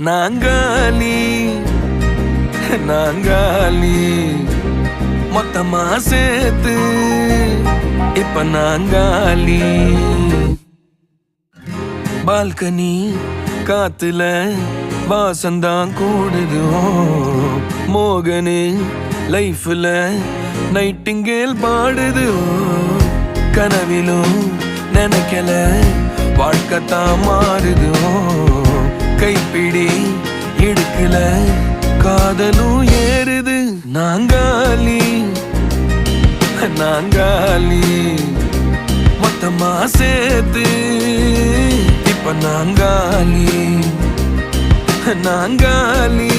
நாங்காலி நாங்காலி மொத்தமா சேர்த்து இப்ப நாங்காலி. பால்கனி காத்துல வாசந்தான் கூடுதோ மோகனே லைஃப்ல நைட்டிங்கேல் பாடுது. கனவிலும் நினைக்கல வாழ்க்கைத்தான் மாறுதோ. கைப்பிடி இடுக்கல காதலும் ஏறுது. நாங்காலி நாங்காலி மொத்தமா சேர்த்து இப்ப நாங்காலி நாங்காலி.